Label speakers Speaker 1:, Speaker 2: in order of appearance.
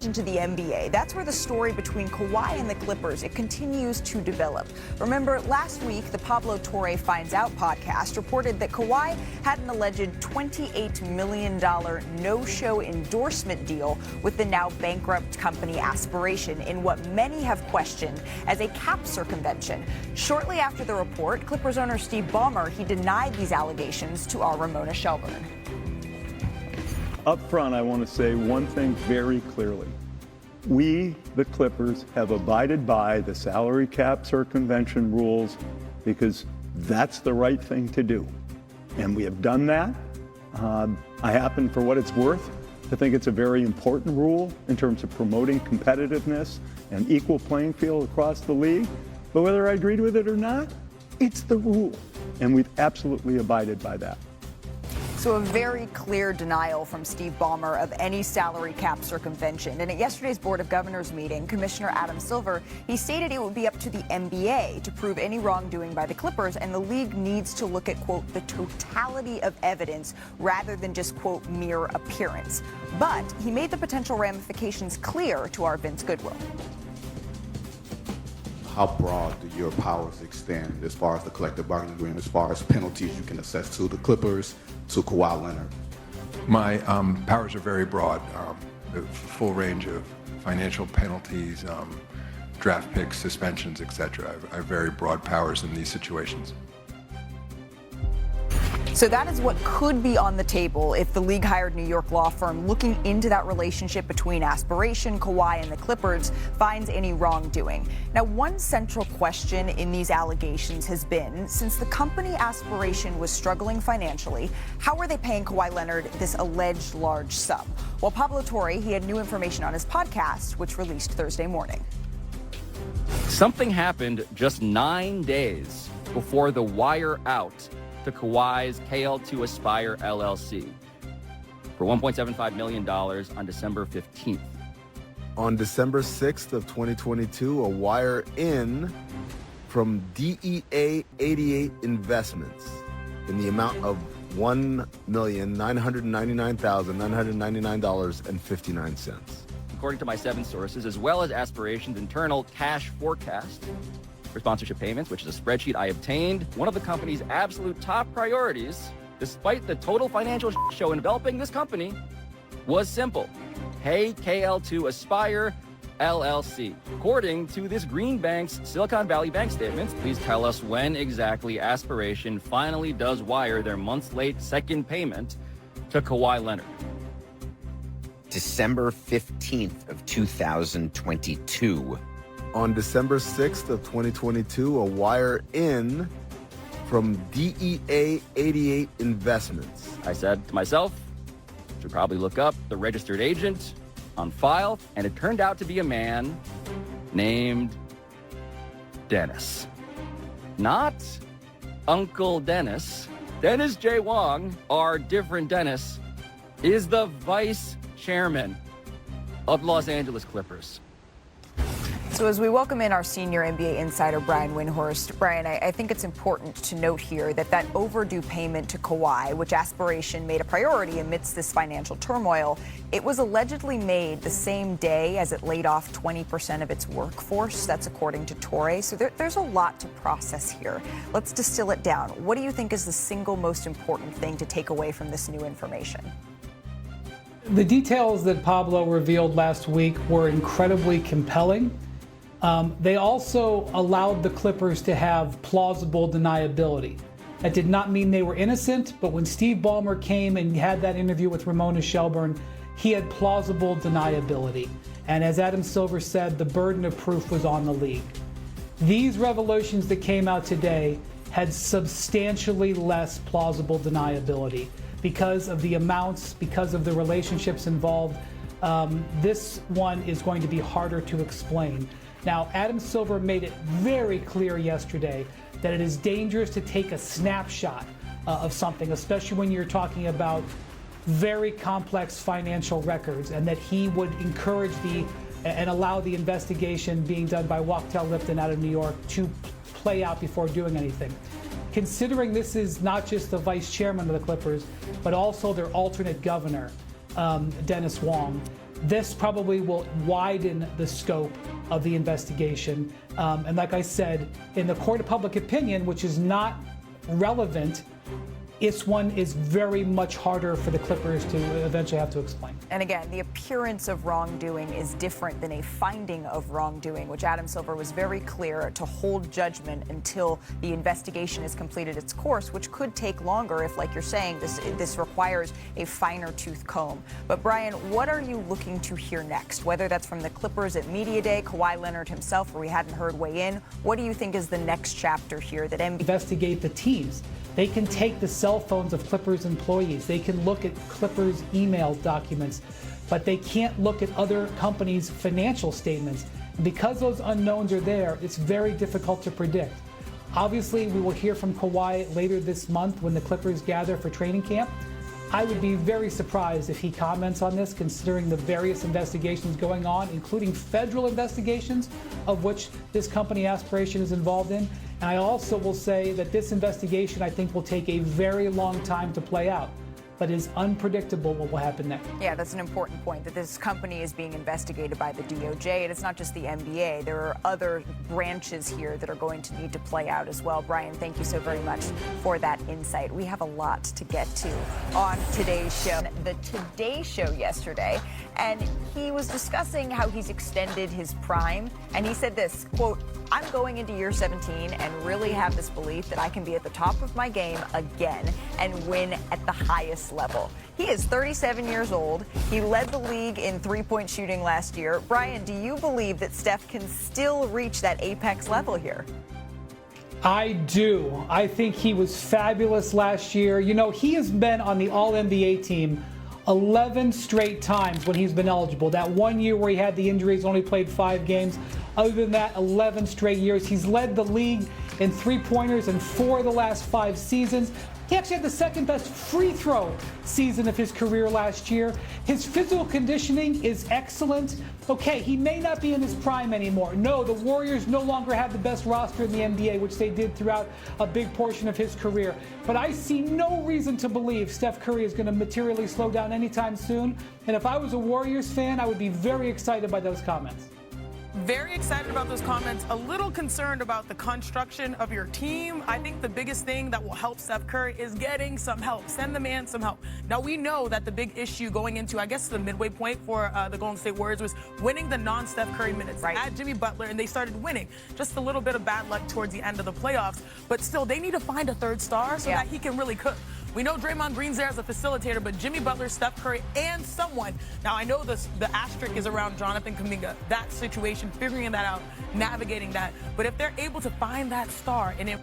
Speaker 1: Into the NBA. That's where the story between Kawhi and the Clippers, it continues to develop. Remember, last week, the Pablo Torre Finds Out podcast reported that Kawhi had an alleged $28 million no-show endorsement deal with the now bankrupt company Aspiration in what many have questioned as a cap circumvention. Shortly after the report, Clippers owner Steve Ballmer, he denied these allegations to our Ramona Shelburne.
Speaker 2: Up front, I want to say one thing very clearly. We, the Clippers, have abided by the salary cap circumvention rules because that's the right thing to do. And we have done that. I happen, for what it's worth, to think it's a very important rule in terms of promoting competitiveness and equal playing field across the league. But whether I agreed with it or not, it's the rule. And we've absolutely abided by that.
Speaker 1: So a very clear denial from Steve Ballmer of any salary cap circumvention. And at yesterday's Board of Governors meeting, Commissioner Adam Silver, he stated it would be up to the NBA to prove any wrongdoing by the Clippers, and the league needs to look at, quote, the totality of evidence rather than just, quote, mere appearance. But he made the potential ramifications clear to our Vince Goodwill.
Speaker 3: How broad do your powers extend as far as the collective bargaining agreement, as far as penalties you can assess to the Clippers, to Kawhi Leonard?
Speaker 4: My powers are very broad. The full range of financial penalties, draft picks, suspensions, etc. I have very broad powers in these situations.
Speaker 1: So that is what could be on the table if the league hired New York law firm looking into that relationship between Aspiration, Kawhi, and the Clippers finds any wrongdoing. Now, one central question in these allegations has been, since the company Aspiration was struggling financially, how were they paying Kawhi Leonard this alleged large sum? Well, Pablo Torre, he had new information on his podcast, which released Thursday morning.
Speaker 5: Something happened just 9 days before the wire out to Kawhi's KL2 Aspire LLC for $1.75 million on December 15th.
Speaker 6: On December 6th of 2022, a wire in from DEA 88 Investments in the amount of $1,999,999.59.
Speaker 5: According to my 7 sources, as well as Aspiration's internal cash forecast for sponsorship payments, which is a spreadsheet I obtained, one of the company's absolute top priorities, despite the total financial show enveloping this company, was simple. Pay KL2 Aspire LLC. According to this Green Bank's Silicon Valley Bank statements, please tell us when exactly Aspiration finally does wire their months late second payment to Kawhi Leonard.
Speaker 7: December 15th of 2022.
Speaker 6: On December 6th of 2022, a wire in from DEA 88 Investments.
Speaker 5: I said to myself, should probably look up the registered agent on file, and it turned out to be a man named Dennis. Not Uncle Dennis. Dennis J. Wong, our different Dennis, is the vice chairman of the Los Angeles Clippers.
Speaker 1: So as we welcome in our senior NBA insider, Brian Windhorst. Brian, I think it's important to note here that overdue payment to Kawhi, which Aspiration made a priority amidst this financial turmoil, it was allegedly made the same day as it laid off 20% of its workforce. That's according to Torre. So there's a lot to process here. Let's distill it down. What do you think is the single most important thing to take away from this new information?
Speaker 8: The details that Pablo revealed last week were incredibly compelling. They also allowed the Clippers to have plausible deniability. That did not mean they were innocent, but when Steve Ballmer came and had that interview with Ramona Shelburne, he had plausible deniability. And as Adam Silver said, the burden of proof was on the league. These revelations that came out today had substantially less plausible deniability because of the amounts, because of the relationships involved. This one is going to be harder to explain. Now, Adam Silver made it very clear yesterday that it is dangerous to take a snapshot of something, especially when you're talking about very complex financial records, and that he would encourage and allow the investigation being done by Wachtell Lipton out of New York to play out before doing anything. Considering this is not just the vice chairman of the Clippers, but also their alternate governor, Dennis Wong, this probably will widen the scope of the investigation. And like I said, in the court of public opinion, which is not relevant, this one is very much harder for the Clippers to eventually have to explain.
Speaker 1: And again, the appearance of wrongdoing is different than a finding of wrongdoing, which Adam Silver was very clear to hold judgment until the investigation has completed its course, which could take longer if, like you're saying, this requires a finer tooth comb. But Brian, what are you looking to hear next? Whether that's from the Clippers at Media Day, Kawhi Leonard himself, where we hadn't heard weigh in, what do you think is the next chapter here that NBA
Speaker 8: investigate the teams? They can take the cell phones of Clippers employees. They can look at Clippers email documents, but they can't look at other companies' financial statements. And because those unknowns are there, it's very difficult to predict. Obviously, we will hear from Kawhi later this month when the Clippers gather for training camp. I would be very surprised if he comments on this, considering the various investigations going on, including federal investigations, of which this company Aspiration is involved in. And I also will say that this investigation, I think, will take a very long time to play out, but is unpredictable what will happen next.
Speaker 1: Yeah, that's an important point, that this company is being investigated by the DOJ, and it's not just the NBA. There are other branches here that are going to need to play out as well. Brian, thank you so very much for that insight. We have a lot to get to on today's show. The Today Show yesterday, and he was discussing how he's extended his prime, and he said this, quote, "I'm going into year 17 and really have this belief that I can be at the top of my game again and win at the highest level." He is 37 years old. He led the league in three-point shooting last year. Brian, do you believe that Steph can still reach that apex level here?
Speaker 8: I do. I think he was fabulous last year. You know, he has been on the All-NBA team 11 straight times when he's been eligible. That 1 year where he had the injuries, only played 5 games. Other than that, 11 straight years. He's led the league in three-pointers in 4 of the last 5 seasons. He actually had the second best free throw season of his career last year. His physical conditioning is excellent. Okay, he may not be in his prime anymore. No, the Warriors no longer have the best roster in the NBA, which they did throughout a big portion of his career. But I see no reason to believe Steph Curry is going to materially slow down anytime soon. And if I was a Warriors fan, I would be very excited by those comments.
Speaker 9: Very excited about those comments. A little concerned about the construction of your team. I think the biggest thing that will help Steph Curry is getting some help. Send the man some help. Now, we know that the big issue going into, I guess, the midway point for the Golden State Warriors was winning the non-Steph Curry minutes. Right. Add Jimmy Butler, and they started winning. Just a little bit of bad luck towards the end of the playoffs. But still, they need to find a third star so that he can really cook. We know Draymond Green's there as a facilitator, but Jimmy Butler, Steph Curry, and someone. Now, I know the asterisk is around Jonathan Kuminga. That situation, figuring that out, navigating that. But if they're able to find that star and it